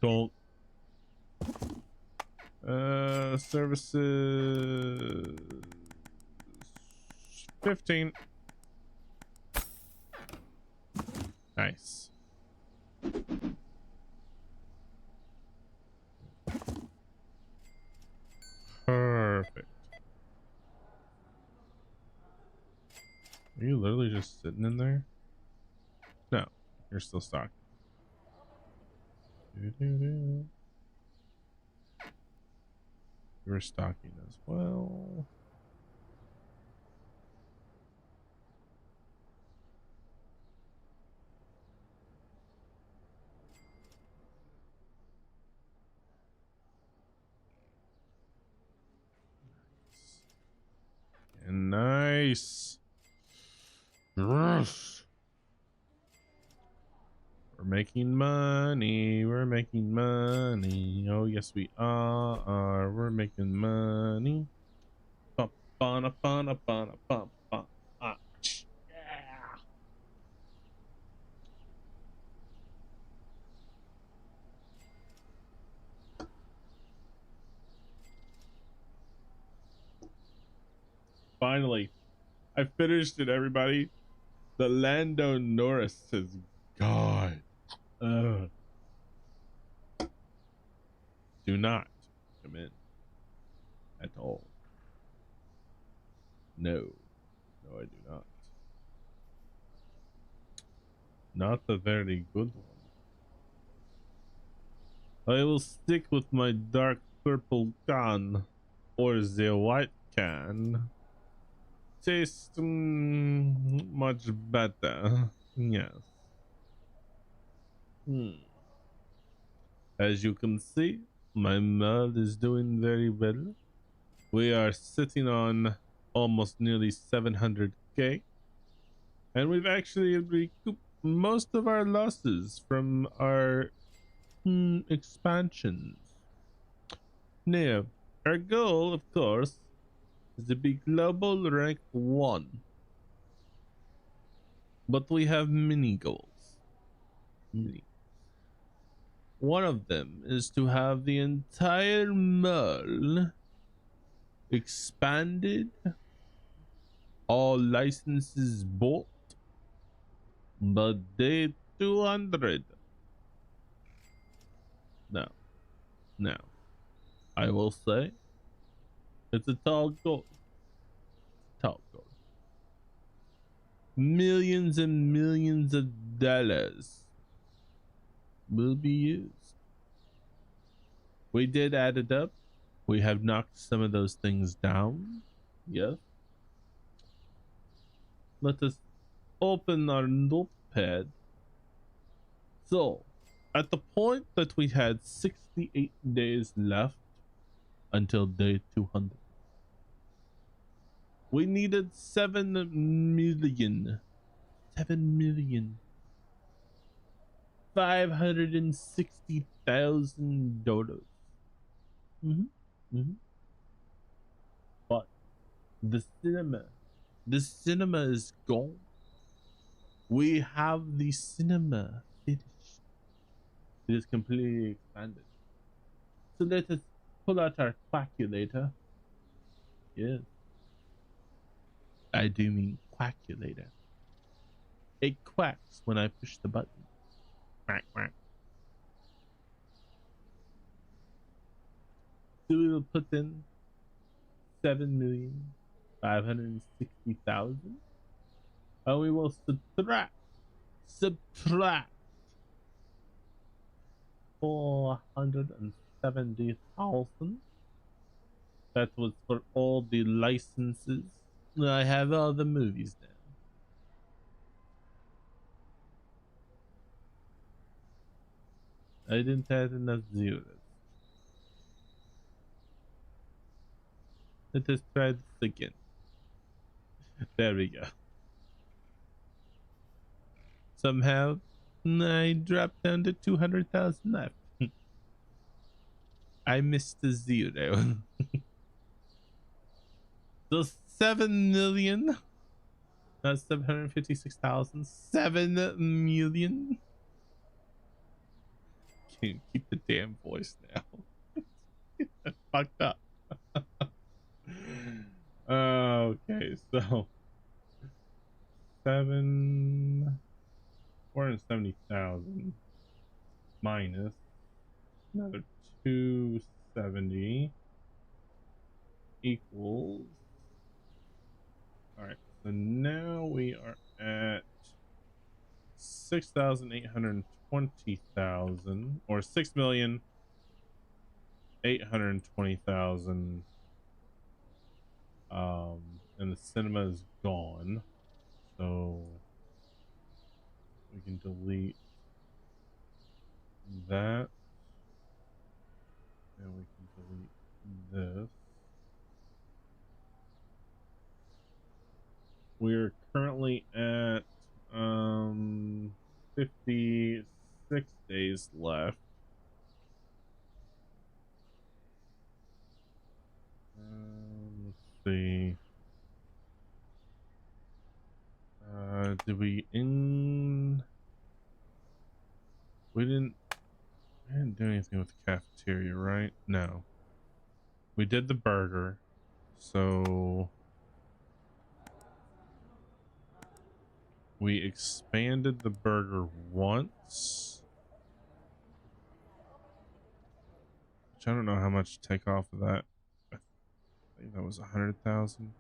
Don't. Services 15. Nice. Perfect. Are you literally just sitting in there? No, you're still stuck. You're stocking as well. And nice. Yes. We're making money. We're making money. Oh yes, we are. We're making money. Bum, bum, bum, bum, bum, bum. Ah, yeah. Finally, I finished it, everybody. The Lando Norris is gone. Do not come in at all. No, no, I do not. Not a very good one. I will stick with my dark purple can or the white can. Tastes much better. Yes. As you can see, my mod is doing very well. We are sitting on almost nearly 700k, and we've actually recouped most of our losses from our expansions. Now, our goal, of course, is to be global rank 1. But we have mini goals. One of them is to have the entire mall expanded, all licenses bought, but day 200. No, no. I will say it's a tall goal. Tall goal. Millions and millions of dollars will be used. We did add it up. We have knocked some of those things down. Yes. Let us open our notepad. So, at the point that we had 68 days left until day 200, we needed 7 million. 7,560,000 dollars. But the cinema is gone. We have the cinema finished. It is completely expanded. So let us pull out our calculator. Yes, I do mean quackulator. It quacks when I push the button. Quack, quack. So we will put in 7,560,000, and we will subtract 470,000. That was for all the licenses. I have all the movies now. I didn't have enough zeros. Let us try this again. There we go. Somehow, I dropped down to 200,000 left. I missed a zero. So 7 million. That's 756,000. 7 million. can't keep the damn voice now. Fucked up. Okay, so 470,000 minus another 270 equals. All right, so now we are at 6,820,000 or 6,820,000. And the cinema is gone, so we can delete that, and we can delete this. We're currently at 56 days left. Let's see. Did we in? We didn't do anything with the cafeteria, right? No. We did the burger, so we expanded the burger once. Which I don't know how much to take off of that. I think that was 100,000.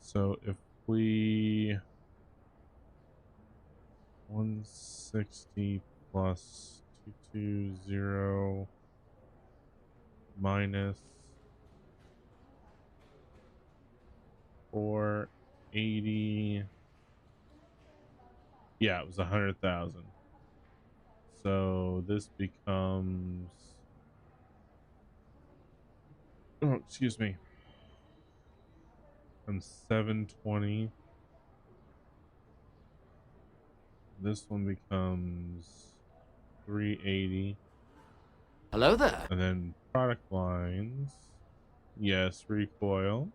So if we 160 plus 220 minus 480. Yeah, it was 100,000. So this becomes, oh, excuse me, from 720. This one becomes 380. Hello there. And then product lines. Yes, recoil.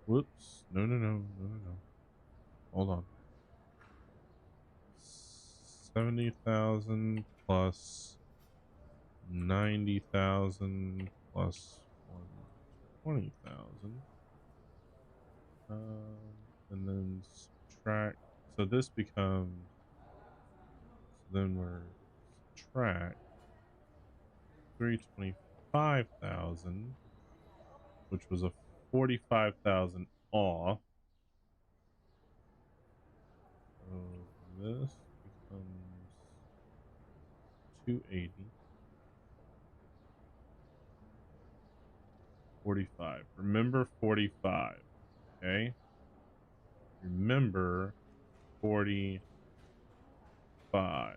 Whoops. No. Hold on. 70,000 plus 90,000 plus 120,000. And then subtract. So this becomes, so then we're subtract 325,000, which was a 45,000 off. So this becomes 280. 45. Remember 45. Okay. Remember 45.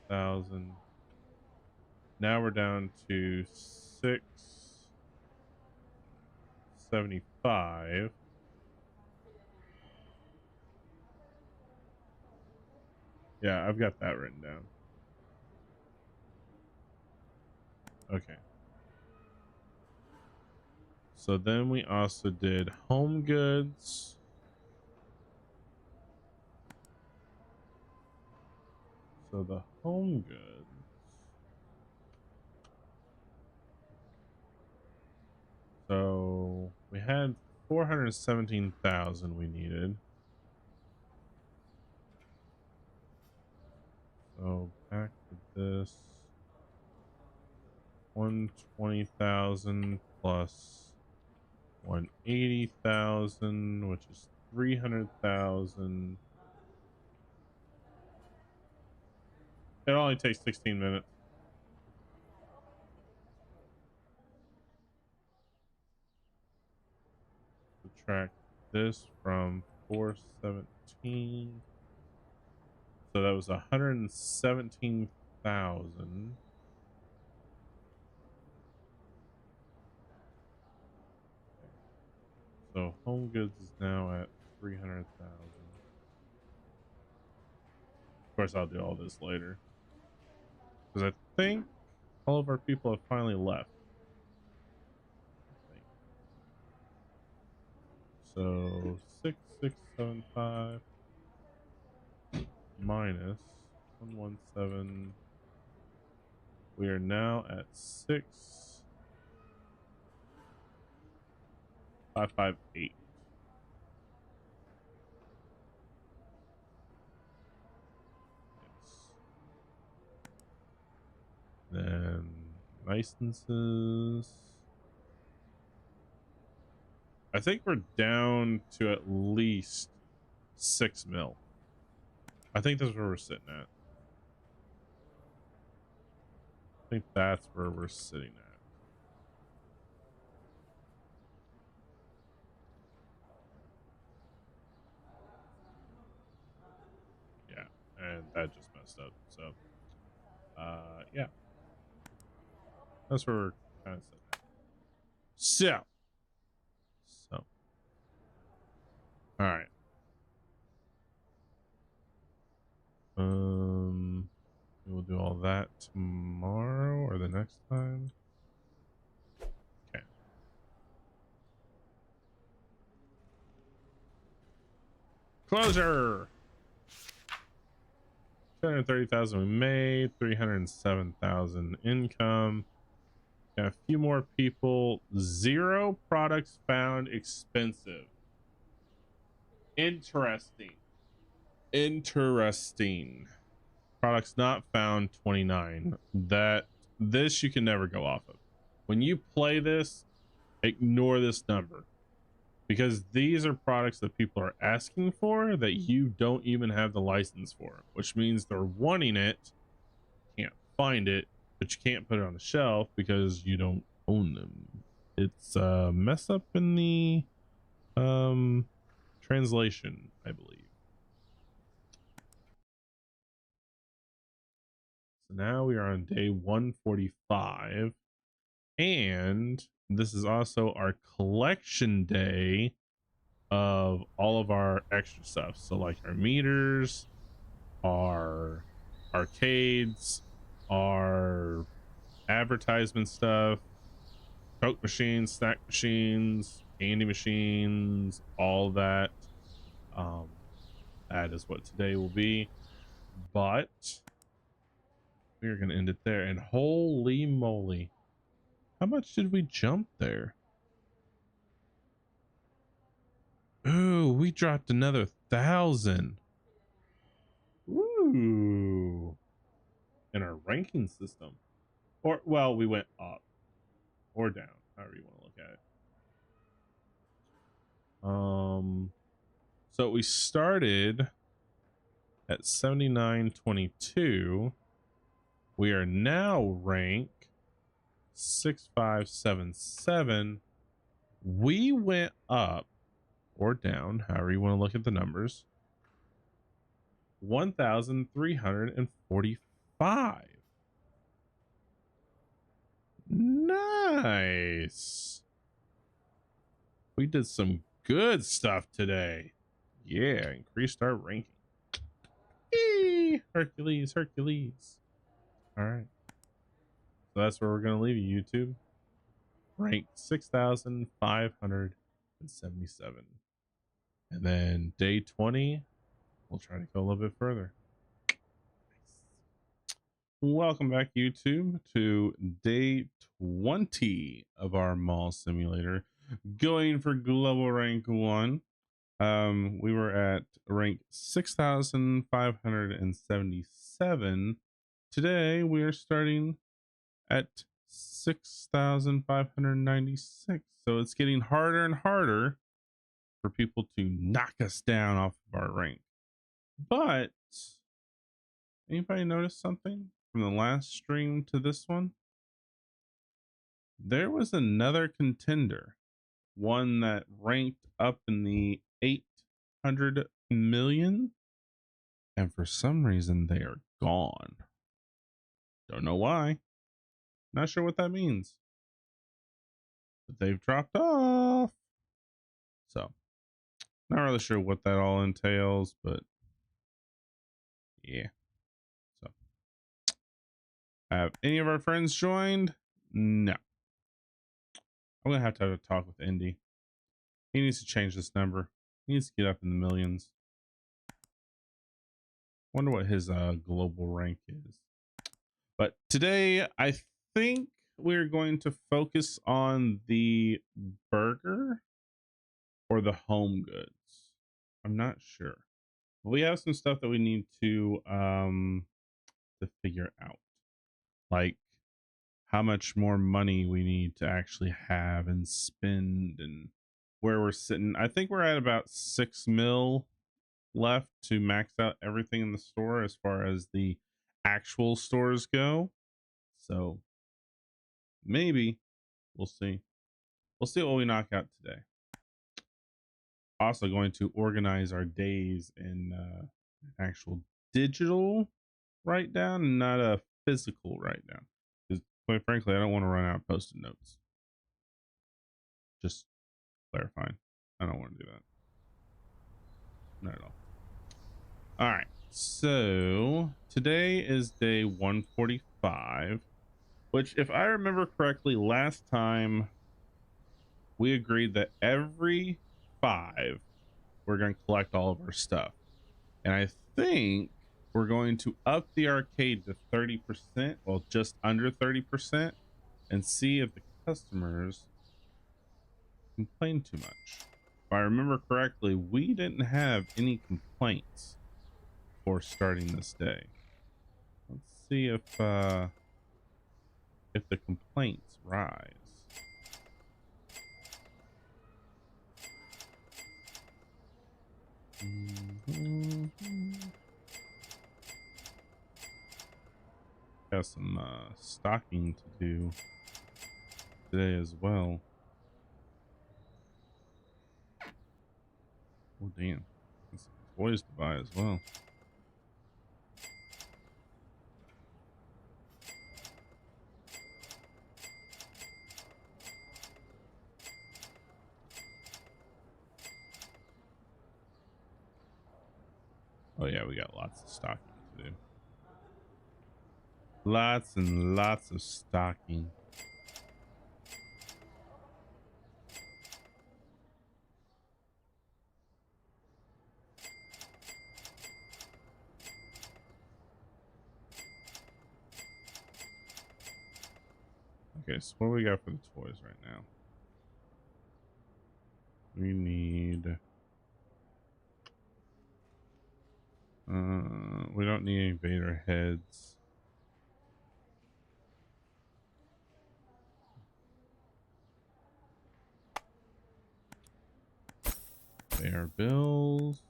45,000. Now we're down to 675. Yeah, I've got that written down. Okay. So then we also did home goods. So the home goods. So we had 417,000 we needed. So back to this. 120,000 plus 180,000, which is 300,000. It only takes 16 minutes. Subtract this from 417. So that was 117,000. So home goods is now at 300,000. Of course, I'll do all this later. because I think all of our people have finally left. I think. So 6675 minus 117. We are now at 6558. Yes. Then licenses. I think we're down to at least 6 mil. I think that's where we're sitting at. I think that's where we're sitting at. Yeah, and that just messed up. So, yeah, that's where we're kind of sitting at. So, all right. We'll do all that tomorrow or the next time. Okay. Closure. 230,000 we made, 307,000 income. Got a few more people. 0 products found expensive. Interesting. Interesting. Products not found 29. This you can never go off of. When you play this, ignore this number because these are products that people are asking for that you don't even have the license for, which means they're wanting it, can't find it, but you can't put it on the shelf because you don't own them. It's a mess up in the translation, I believe. So now we are on day 145, and this is also our collection day of all of our extra stuff. So like our meters, our arcades, our advertisement stuff, Coke machines, snack machines, candy machines, all that. Um, that is what today will be. But we're going to end it there. And holy moly, how much did we jump there? Ooh, we dropped another 1,000. Ooh. In our ranking system. Or, well, we went up or down, however you want to look at it. So we started at 7922. We are now rank 6577. We went up or down, however you want to look at the numbers, 1,345. Nice. We did some good stuff today. Yeah, increased our ranking. Eee, Hercules, Hercules. All right. So that's where we're going to leave you, YouTube. Ranked 6,577. And then day 20, we'll try to go a little bit further. Welcome back, YouTube, to day 20 of our mall simulator, going for global rank 1. We were at rank 6,577. Today we are starting at 6,596. So it's getting harder and harder for people to knock us down off of our rank. But anybody notice something from the last stream to this one? There was another contender, one that ranked up in the 800 million, and for some reason they are gone. Don't know why. Not sure what that means, but they've dropped off. So not really sure what that all entails, but yeah. So Have any of our friends joined? No. I'm gonna have to have a talk with Indy. He needs to change this number. He needs to get up in the millions. Wonder what his global rank is. But today I think we're going to focus on the burger or the home goods. I'm not sure. We have some stuff that we need to figure out. Like how much more money we need to actually have and spend and where we're sitting. I think we're at about 6 mil left to max out everything in the store as far as the actual stores go. So maybe we'll see. We'll see what we knock out today. Also going to organize our days in actual digital write down and not a physical write down. Because quite frankly, I don't want to run out of post-it notes. Just clarifying. I don't want to do that. Not at all. All right. So today is day 145, which if I remember correctly, last time we agreed that every 5 we're going to collect all of our stuff. And I think we're going to up the arcade to 30%, well, just under 30%, and see if the customers complain too much. If I remember correctly, we didn't have any complaints for starting this day. Let's see if the complaints rise. Got some stocking to do today as well. Oh damn, there's some toys to buy as well. Oh yeah, we got lots of stocking to do. Lots and lots of stocking. Okay, so what do we got for the toys right now? We need we don't need any Vader heads. They are bills.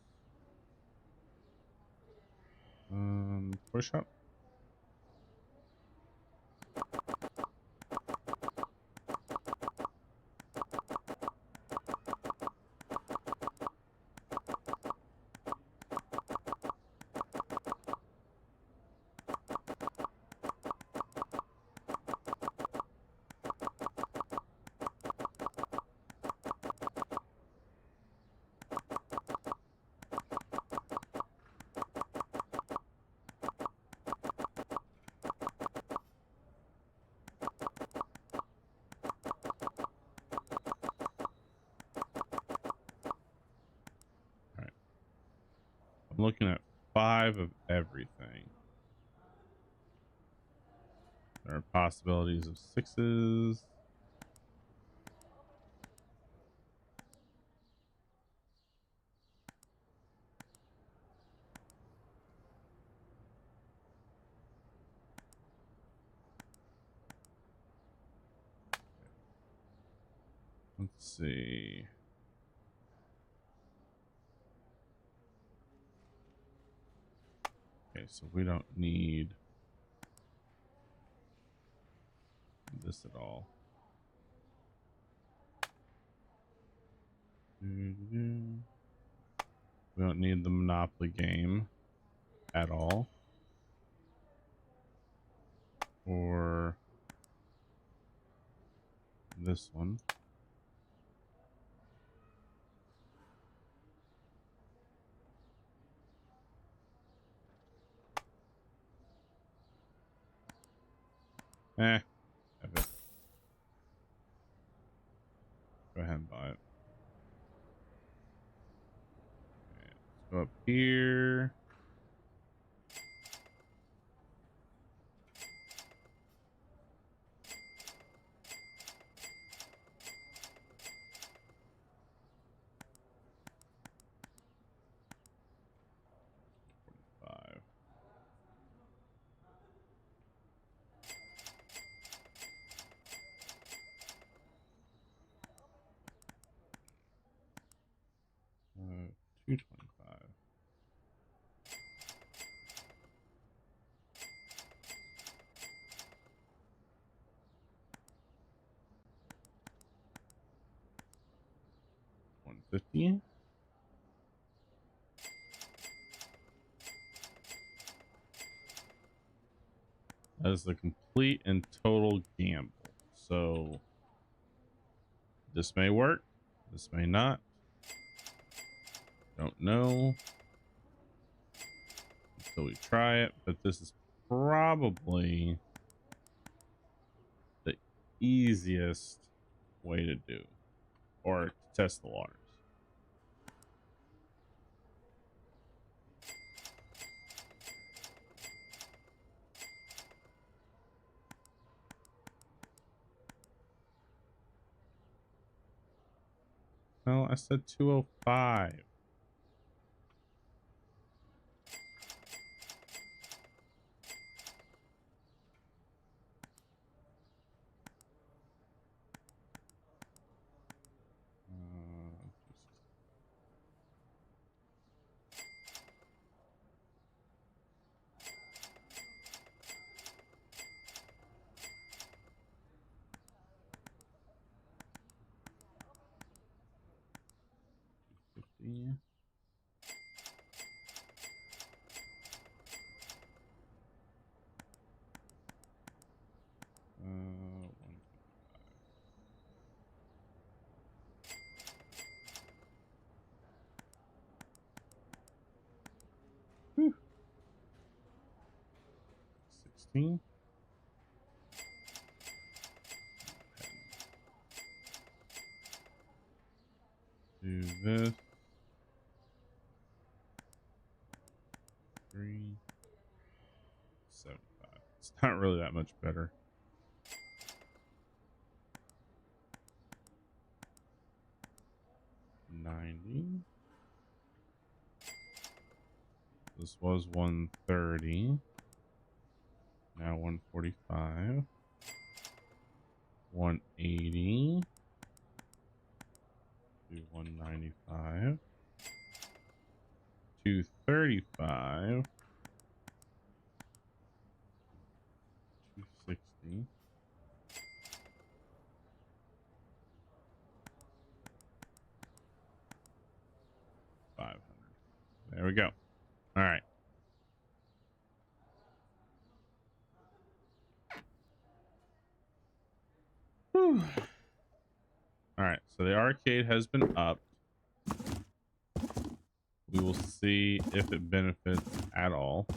Toy shop. All right. I'm looking at 5 of everything. There are possibilities of 6s. Let's see. Okay, so we don't need this at all. We don't need the Monopoly game at all. Or this one. Eh, F it. Go ahead and buy it. Okay, let's go up here. Five. Uh, 225. 150. That is the complete and total gamble. So this may work. This may not. Don't know until we try it, but this is probably the easiest way to do or to test the waters. No, I said 205. Uh, 250. Uh, 16. Do this. 375. It's not really that much better. 90. This was 130. Now 145. 180. Do 195. 235. 260. 500. There we go. All right. Whew. All right. So the arcade has been upped. We will see if it benefits at all.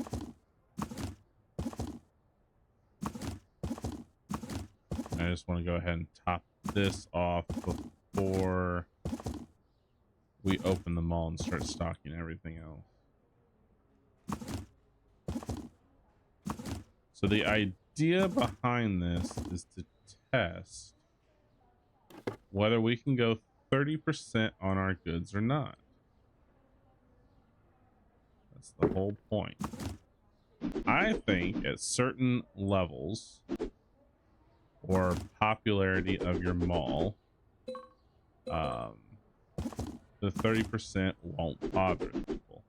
I just want to go ahead and top this off before we open the mall and start stocking everything else. So the idea behind this is to test whether we can go 30% on our goods or not. That's the whole point. I think at certain levels or popularity of your mall, the 30% won't bother people.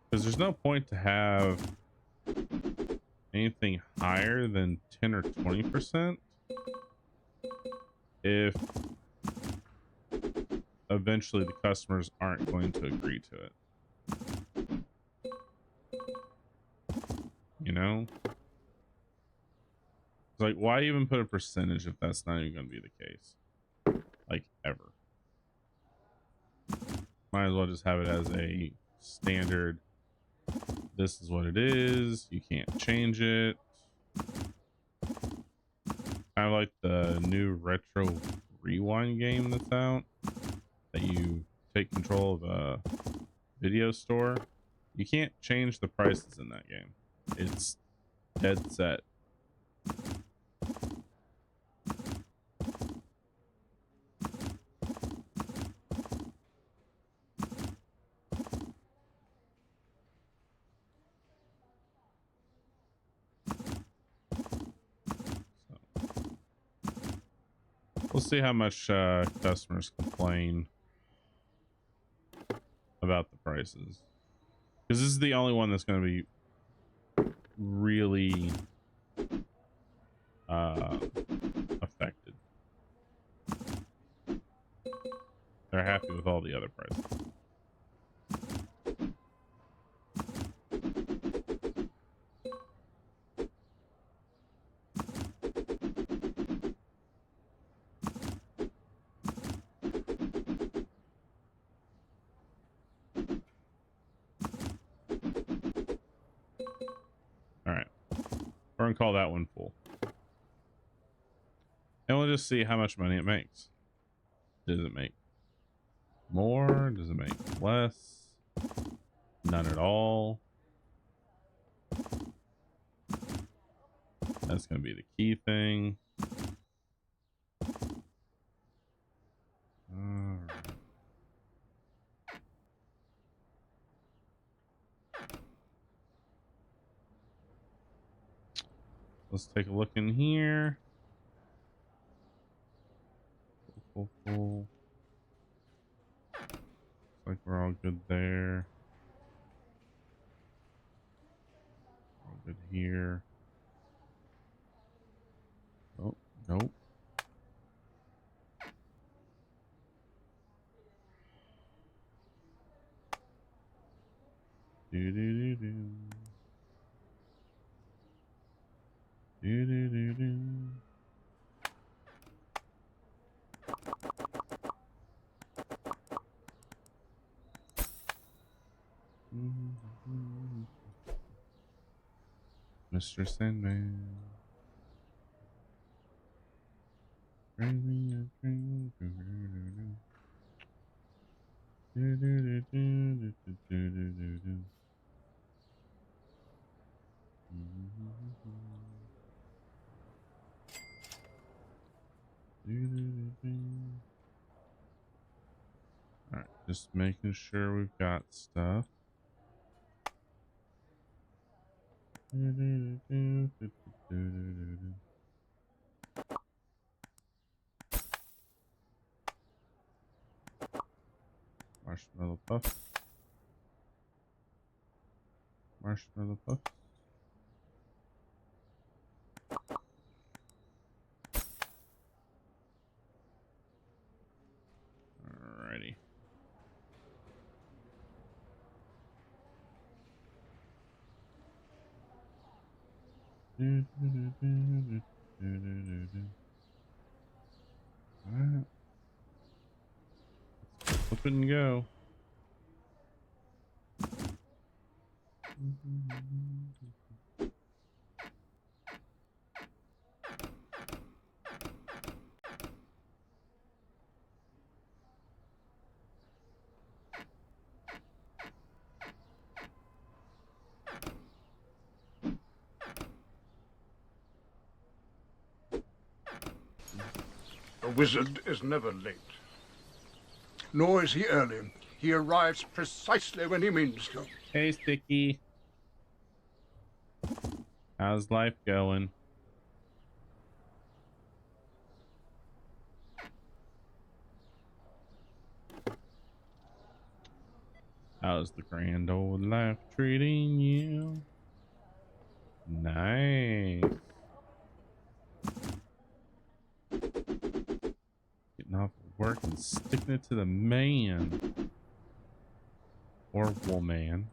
Because there's no point to have anything higher than 10 or 20% if eventually the customers aren't going to agree to it. You know? It's like, why even put a percentage if that's not even going to be the case? Like, ever. Might as well just have it as a standard. This is what it is. You can't change it. Kind of like the new retro rewind game that's out, that you take control of a video store. You can't change the prices in that game. It's dead set. We'll see how much customers complain about the prices, because this is the only one that's going to be really affected. They're happy with all the other prices. All right, we're gonna call that one full, and we'll just see how much money it makes. Does it make more? Does it make less? None at all. That's gonna be the key thing. All right. Let's take a look in here. Full. Looks like we're all good there. All good here. Oh, nope. Do do do do. Do do do do. Mr. Sandman. Bring me a drink. Do do do do do do do do do. All right, just making sure we've got stuff. Marshmallow puff. Marshmallow puff. Alrighty. Alright. Flip it and go. A wizard is never late. Nor is he early. He arrives precisely when he means to. Hey, Sticky. How's life going? How's the grand old life treating you? Nice. Getting off of work and sticking it to the man. Or woman.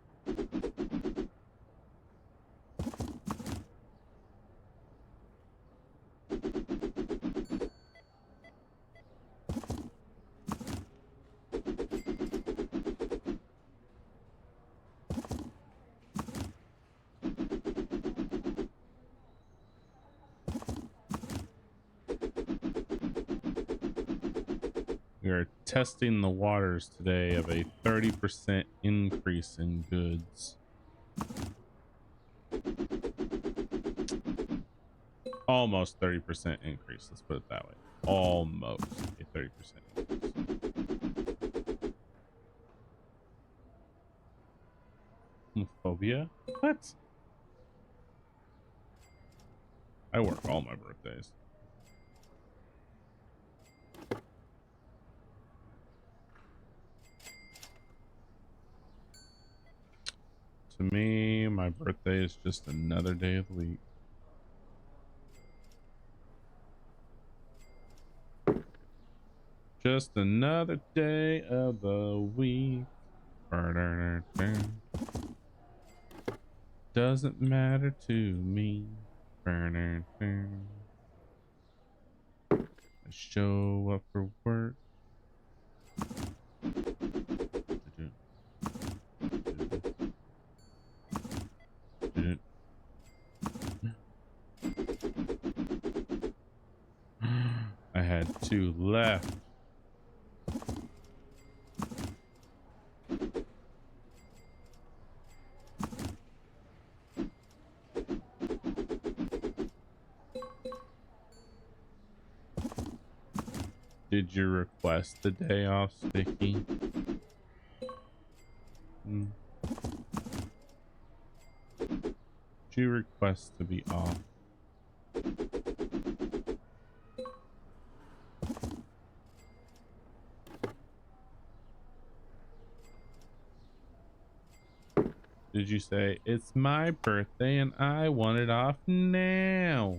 testing the waters today of a 30% increase in goods. Almost 30% increase, let's put it that way. Almost a 30% increase. Homophobia? What? I work all my birthdays. To me, my birthday is just another day of the week. Just another day of the week. Doesn't matter to me. I show up for work. I had 2 left. Did you request the day off, Sticky? Did you request to be off? Did you say, it's my birthday and I want it off now?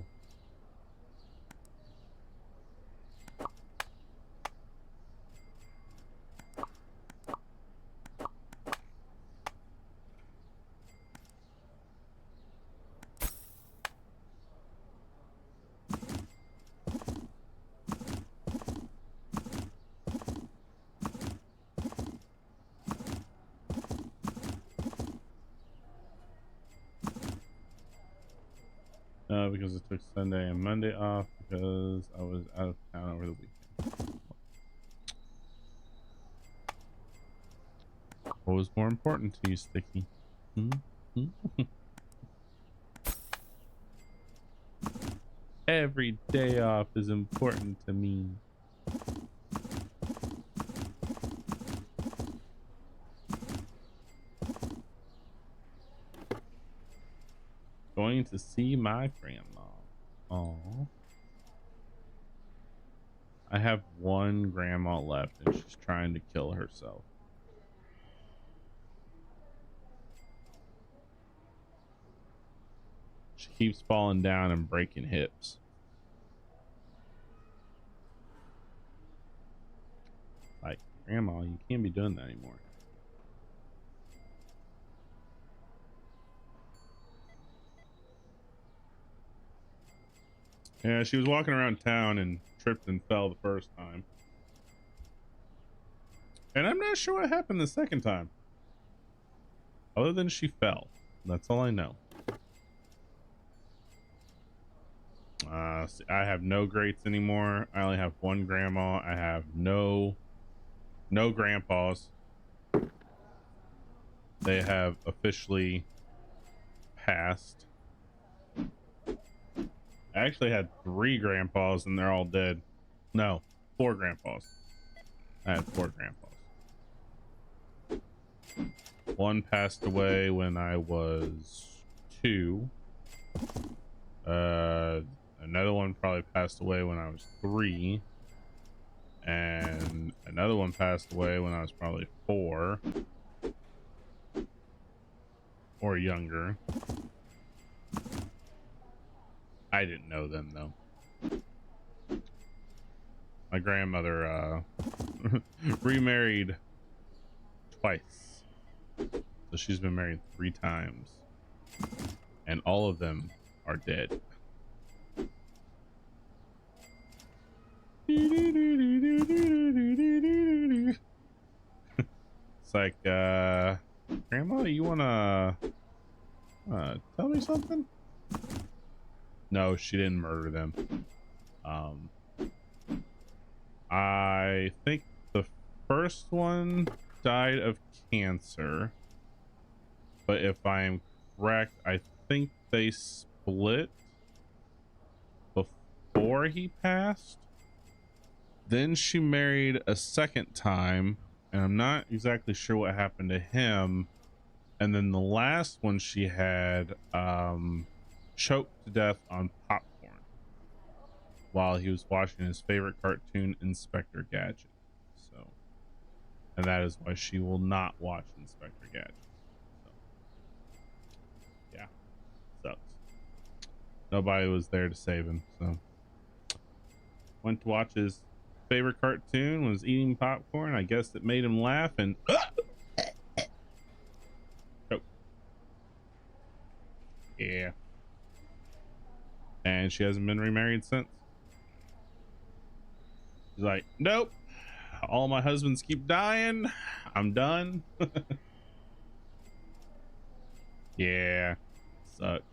Because I took Sunday and Monday off because I was out of town over the weekend. What was more important to you, Sticky? Every day off is important to me. Going to see my grandma. Oh, I have one grandma left and she's trying to kill herself. She keeps falling down and breaking hips. Like, Grandma, you can't be doing that anymore. Yeah, she was walking around town and tripped and fell the first time. And I'm not sure what happened the second time. Other than she fell. That's all I know. I have no greats anymore. I only have one grandma. I have no grandpas. They have officially passed. I actually had 3 grandpas and they're all dead. No, 4 grandpas. I had 4 grandpas. One passed away when I was 2. Another one probably passed away when I was 3. And another one passed away when I was probably 4. Or younger. I didn't know them though. My grandmother remarried twice. So she's been married 3 times. And all of them are dead. It's like, Grandma, you wanna tell me something? No, she didn't murder them. I think the first one died of cancer, but if I am correct, I think they split before he passed. Then she married a second time, and I'm not exactly sure what happened to him. And then the last one she had choked to death on popcorn while he was watching his favorite cartoon, Inspector Gadget. So, and that is why she will not watch Inspector Gadget. So, yeah, sucks. Nobody was there to save him. So, went to watch his favorite cartoon, was eating popcorn. I guess it made him laugh and choke. Yeah. And she hasn't been remarried since. She's like, nope, all my husbands keep dying, I'm done. Yeah, sucks.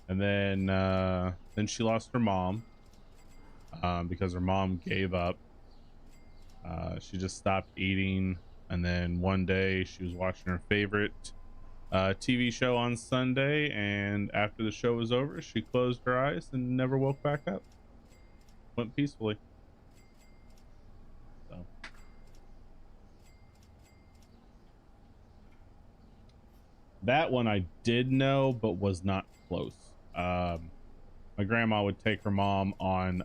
And then she lost her mom because her mom gave up. She just stopped eating, and then one day she was watching her favorite TV show on Sunday, and after the show was over, she closed her eyes and never woke back up. Went peacefully. So that one I did know, but was not close. My grandma would take her mom on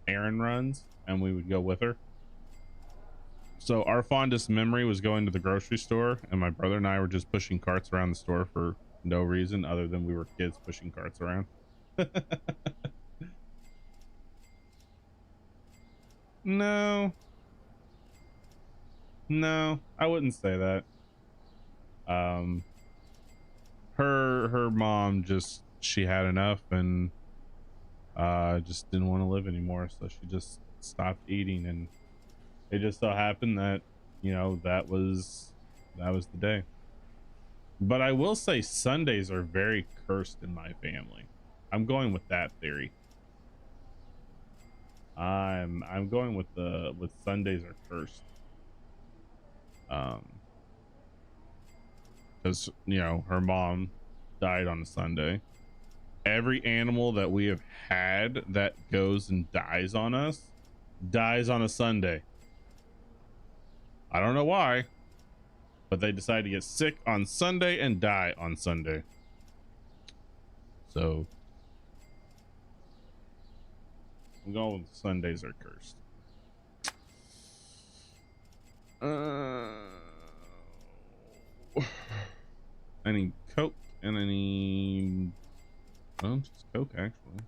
errand runs, and we would go with her. So our fondest memory was going to the grocery store, and my brother and I were just pushing carts around the store for no reason other than we were kids pushing carts around. No, I wouldn't say that. Um, her mom just, she had enough and just didn't want to live anymore, so she just stopped eating, and it just so happened that, you know, that was the day. But I will say Sundays are very cursed in my family. I'm going with that theory. I'm going with Sundays are cursed. Because, you know, her mom died on a Sunday. Every animal that we have had that goes and dies on us dies on a Sunday. I don't know why, but they decide to get sick on Sunday and die on Sunday. So I'm going with Sundays are cursed. I need Coke and I need, well, just Coke actually.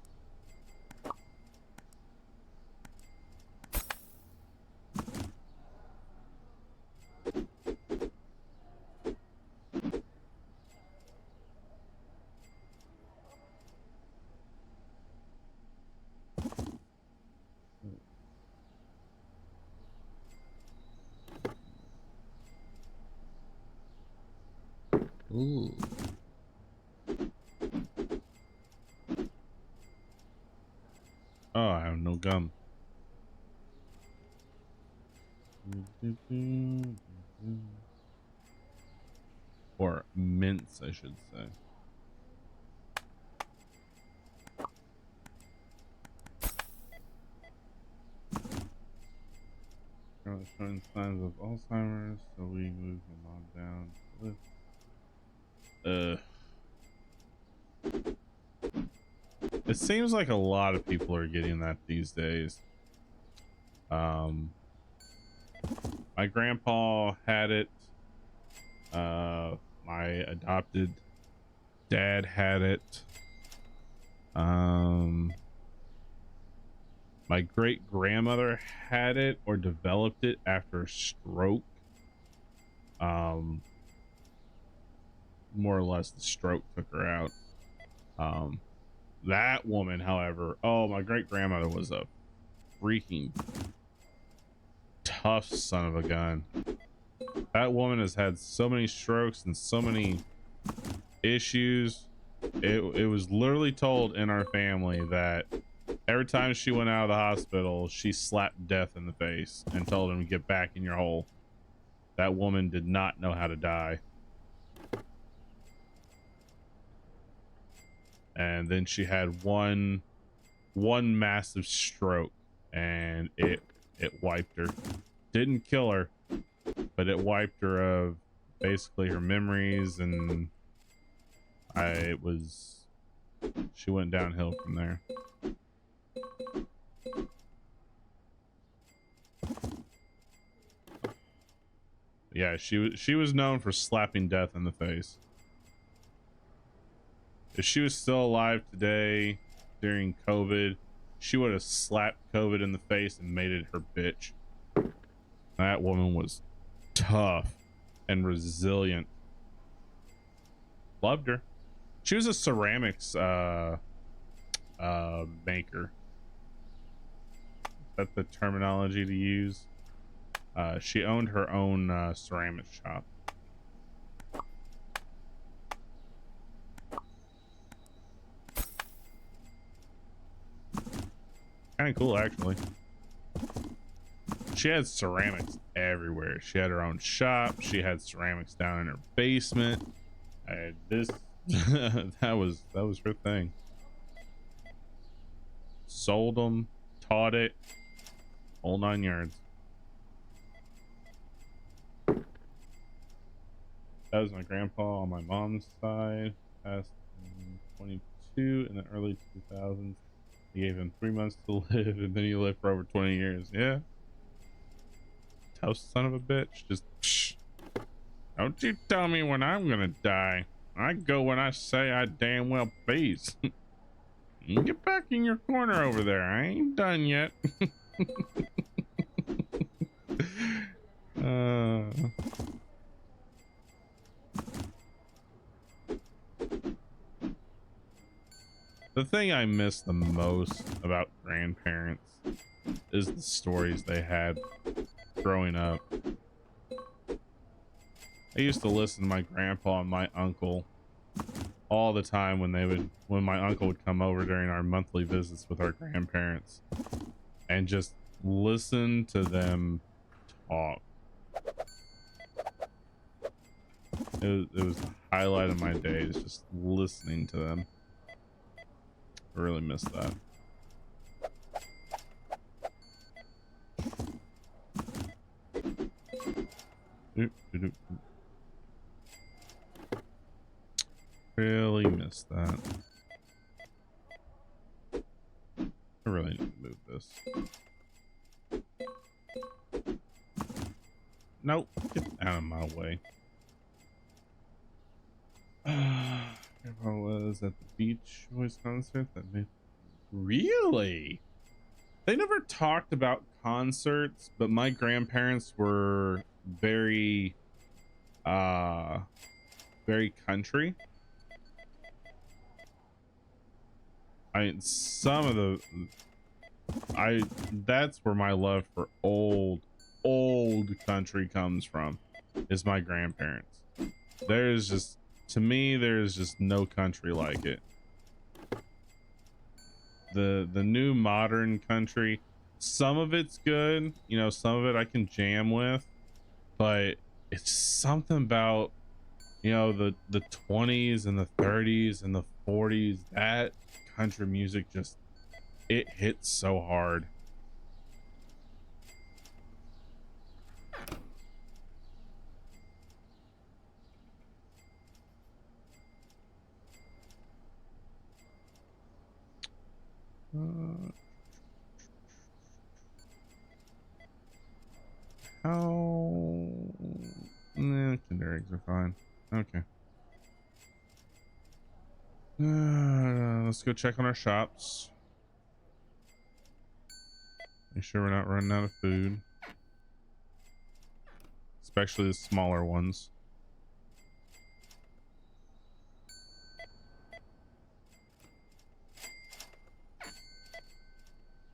Ooh. Oh, I have no gum. Or mints, I should say. Showing signs of Alzheimer's, so we moved my mom down to live. It seems like a lot of people are getting that these days. My grandpa had it. My adopted dad had it. My great grandmother had it or developed it after a stroke. More or less the stroke took her out. That woman, however, oh, my great grandmother was a freaking tough son of a gun. That woman has had so many strokes and so many issues. It was literally told in our family that Every time she went out of the hospital, she slapped death in the face and told him to get back in your hole. That woman did not know how to die. And then she had one massive stroke, and it wiped her. Didn't kill her, but it wiped her of basically her memories, and she went downhill from there. Yeah, she was known for slapping death in the face. If she was still alive today during COVID, she would have slapped COVID in the face and made it her bitch. That woman was tough and resilient. Loved her. She was a ceramics maker. That's the terminology to use. She owned her own ceramic shop. Kind of cool, actually. She had ceramics everywhere. She had her own shop. She had ceramics down in her basement. This that was her thing. Sold them, taught it, whole 9 yards. That was my grandpa on my mom's side. Passed in 22 in the early 2000s. He gave him 3 months to live, and then he lived for over 20 years. Yeah. Tough son of a bitch. Just, psh. Don't you tell me when I'm gonna die. I go when I say I damn well please. You get back in your corner over there. I ain't done yet. The thing I miss the most about grandparents is the stories they had growing up. I used to listen to my grandpa and my uncle all the time when my uncle would come over during our monthly visits with our grandparents, and just listen to them talk. It was the highlight of my days, just listening to them. I really miss that. Really miss that. I really need to move this. Nope, get out of my way. Grandpa was at the Beach Boys concert that made. Really? They never talked about concerts, but my grandparents were very country. That's where my love for old country comes from, is my grandparents. To me, there's just no country like it. The new modern country, some of it's good, you know, some of it I can jam with, but it's something about, you know, the 20s and the 30s and the 40s, that country music just, it hits so hard. How? Nah, Kinder eggs are fine. Okay. Let's go check on our shops. Make sure we're not running out of food. Especially the smaller ones.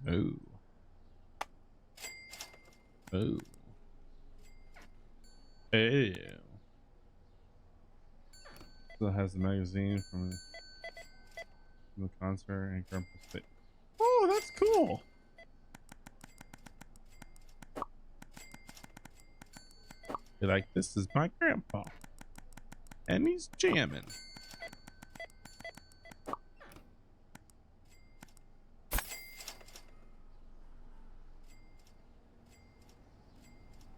Oh. Oh. Ew. Still has the magazine from the concert and Grandpa's face. Oh, that's cool. You're like, this is my grandpa. And he's jamming.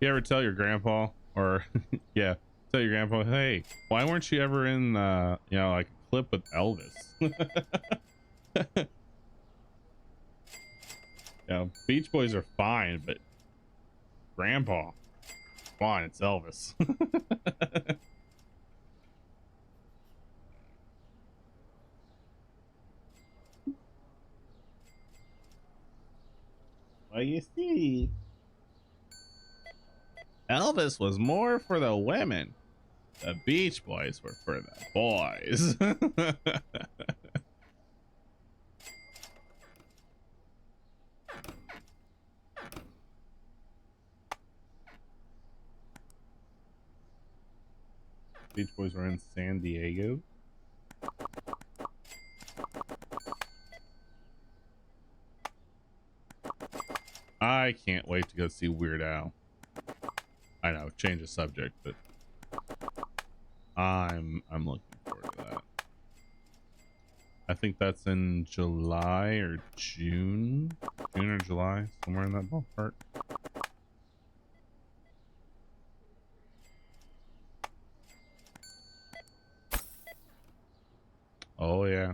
You ever tell your grandpa, or yeah, tell your grandpa, hey, why weren't you ever in, you know, like a clip with Elvis? You know, Beach Boys are fine, but grandpa, come on, it's Elvis. Well, you see, Elvis was more for the women. The Beach Boys were for the boys. Beach Boys were in San Diego. I can't wait to go see Weird Al. I know, change the subject, but I'm looking forward to that. I think that's in July or June or July, somewhere in that ballpark. Oh yeah,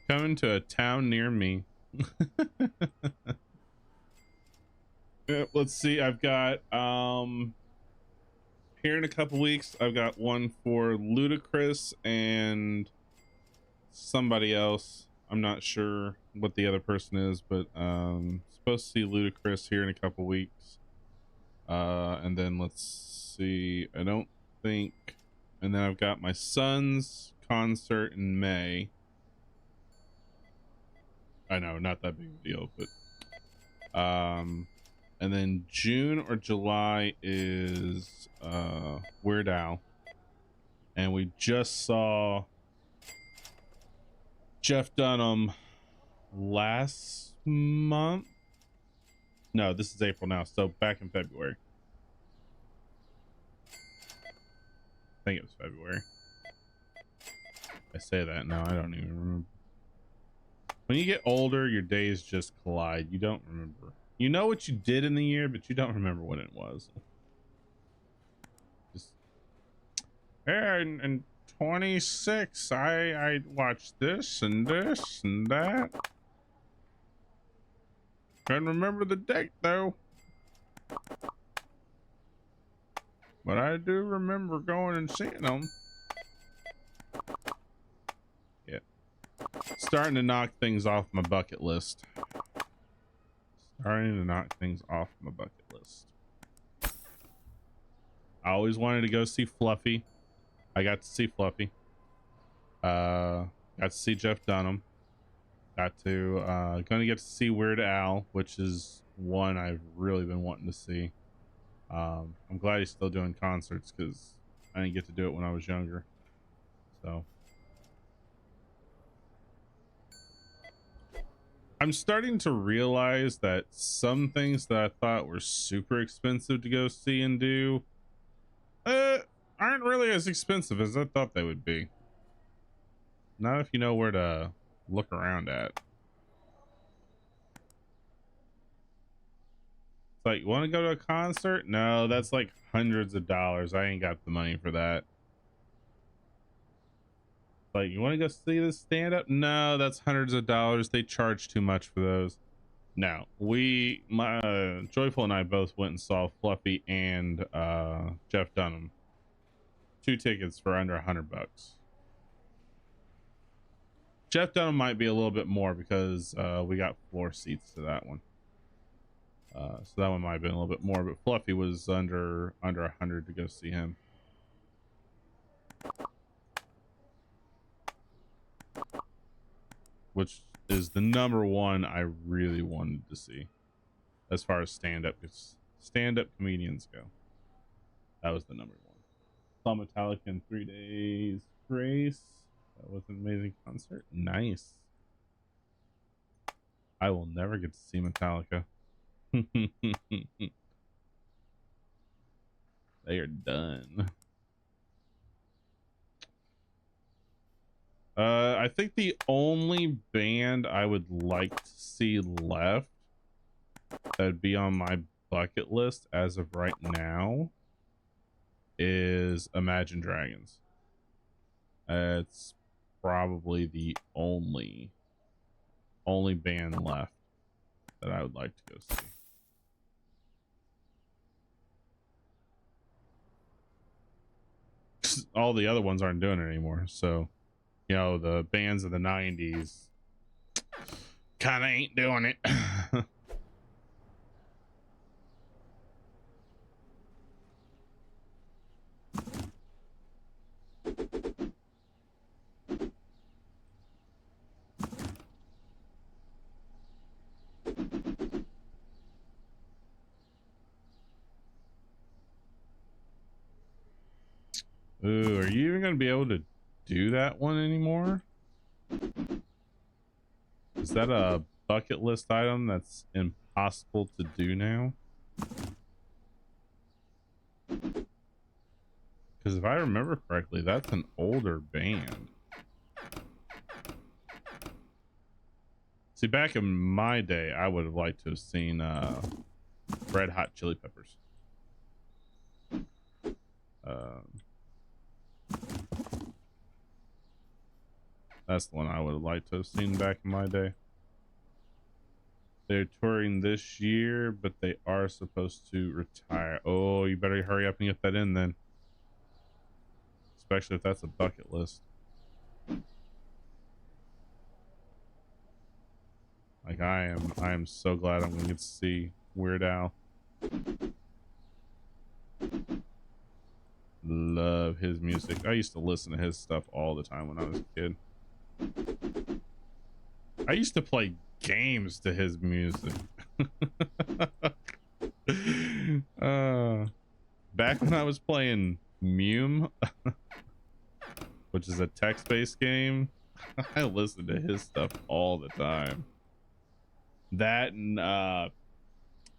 coming to a town near me. Let's see, I've got here in a couple weeks, I've got one for Ludacris and somebody else. I'm not sure what the other person is, but supposed to see Ludacris here in a couple weeks. And then let's see, I don't think, and then I've got my son's concert in May. I know, not that big of a deal, but and then June or July is Weird Al, and we just saw Jeff Dunham last month. No, this is April now, so back in February. I think it was February. I say that now, I don't even remember. When you get older, your days just collide. You don't remember. You know what you did in the year, but you don't remember when it was. Just, yeah, in 26, I watched this and this and that. Can't remember the date though. But I do remember going and seeing them. Yeah. Starting to knock things off my bucket list. Starting to knock things off my bucket list. I always wanted to go see Fluffy. I got to see Fluffy. Got to see Jeff Dunham. Got to gonna get to see Weird Al, which is one I've really been wanting to see. I'm glad he's still doing concerts because I didn't get to do it when I was younger. So I'm starting to realize that some things that I thought were super expensive to go see and do aren't really as expensive as I thought they would be. Not if you know where to look around at. It's like, you want to go to a concert? No, that's like hundreds of dollars. I ain't got the money for that. Like, you want to go see this stand-up? No, that's hundreds of dollars. They charge too much for those. No, Joyful and I both went and saw Fluffy and Jeff Dunham. 2 tickets for under $100. Jeff Dunham might be a little bit more because we got floor seats to that one. So that one might have been a little bit more, but Fluffy was under 100 to go see him. Which is the number one I really wanted to see as far as stand-up comedians go. That was the number one. Saw Metallica in 3 days. Grace. That was an amazing concert. Nice. I will never get to see Metallica. They are done. I think the only band I would like to see left that'd be on my bucket list as of right now is Imagine Dragons. It's probably the only band left that I would like to go see. All the other ones aren't doing it anymore, so you know the bands of the 90s kind of ain't doing it. Ooh, are you even gonna be able to do that one anymore? Is that a bucket list item that's impossible to do now? Because if I remember correctly, that's an older band. See, back in my day, I would have liked to have seen Red Hot Chili Peppers. That's the one I would have liked to have seen back in my day. They're touring this year, but they are supposed to retire. Oh, you better hurry up and get that in then. Especially if that's a bucket list. Like I am so glad I'm gonna get to see Weird Al. Love his music. I used to listen to his stuff all the time when I was a kid. I used to play games to his music. Back when I was playing Mume, which is a text-based game, I listened to his stuff all the time. That and a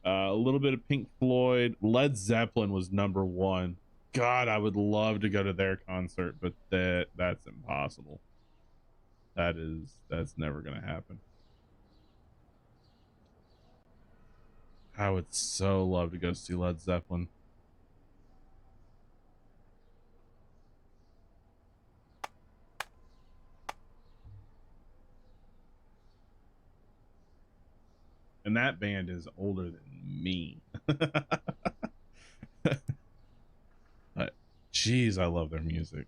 little bit of Pink Floyd. Led Zeppelin was #1. God, I would love to go to their concert, but that's impossible. That's never gonna happen. I would so love to go see Led Zeppelin. And that band is older than me. But geez, I love their music.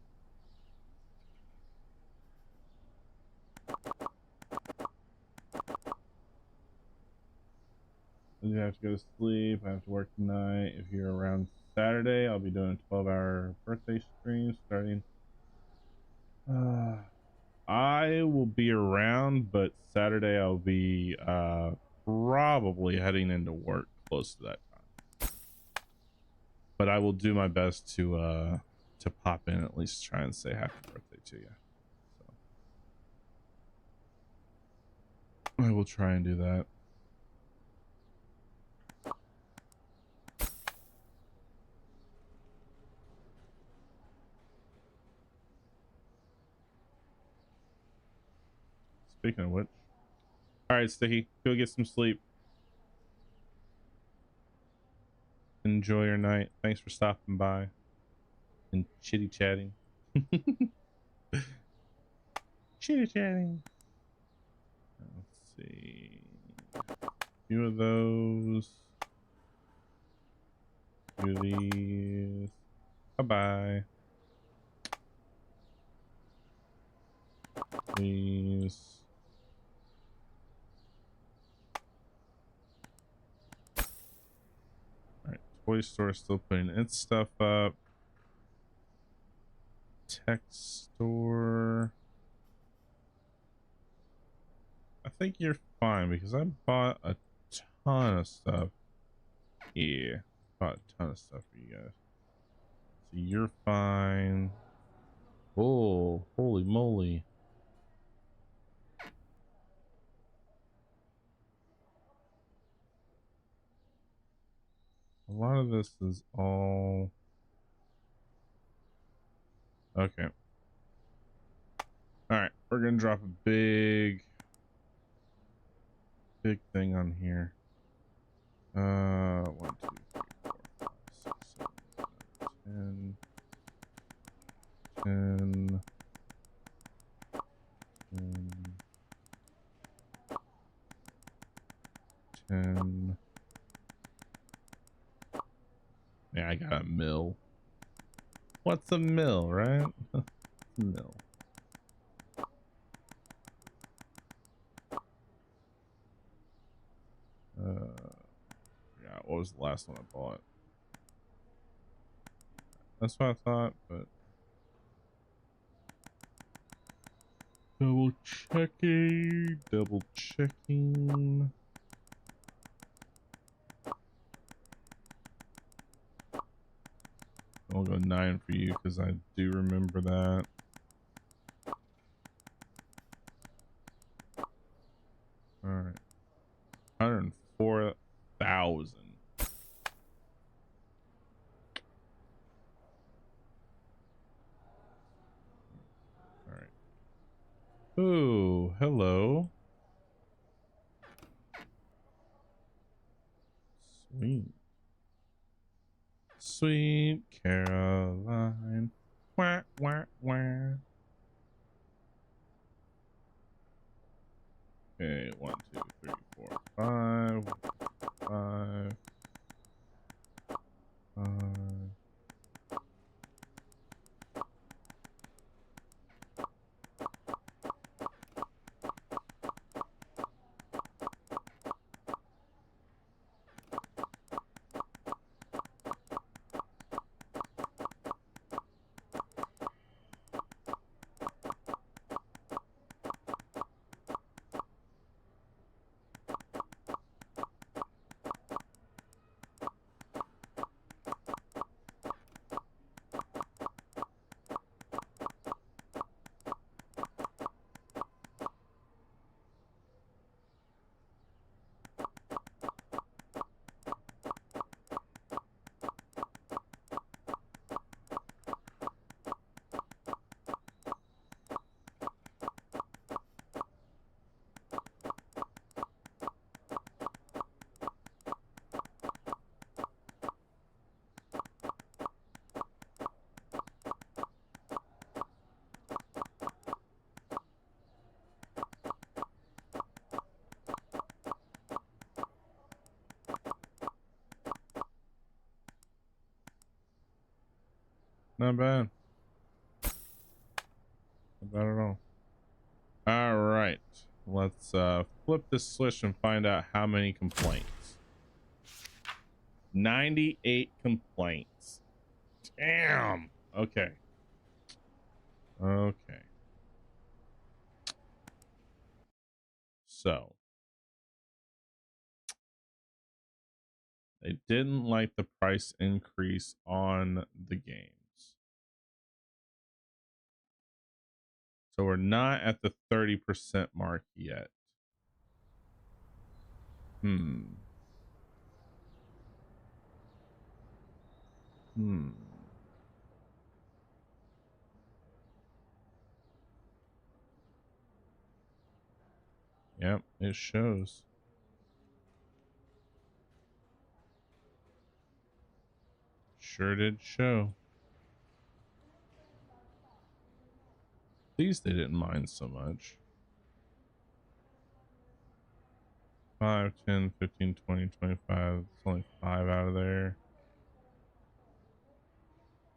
I have to go to sleep. I have to work tonight. If you're around Saturday, I'll be doing a 12-hour birthday stream starting. I will be around, but Saturday I'll be probably heading into work close to that time. But I will do my best to pop in, at least try and say happy birthday to you. So I will try and do that. Speaking of which, all right, Sticky, go get some sleep. Enjoy your night. Thanks for stopping by and chitty chatting. Chitty chatting. Let's see. A few of those. A few of these. Bye bye. Please. Alright, toy store still putting its stuff up. Tech store. I think you're fine because I bought a ton of stuff. Yeah, bought a ton of stuff for you guys. So you're fine. Oh, holy moly. A lot of this is all okay. All right, we're gonna drop a big thing on here. 1, 2, 3, 4, 5, 6, 7, 8, 9, 10, 10. Yeah, I got a mill. What's a mill, right? Mill. Yeah, what was the last one I bought? That's what I thought, but double checking. I'll go 9 for you because I do remember that. All right, 104,000. All right. Oh, hello. Sweet. Sweet Caroline. Wah, wah, wah. Okay, 1, 2, 3, 4, 5. 5. 5. Not bad. Not bad at all. All right. Let's flip this switch and find out how many complaints. 98 complaints. Damn. Okay. Okay. So they didn't like the price increase on the games. So we're not at the 30% mark yet. Hmm. Yep, it shows. Sure did show. These they didn't mind so much. 5, 10, 15, 20, 25. It's only 5 out of there.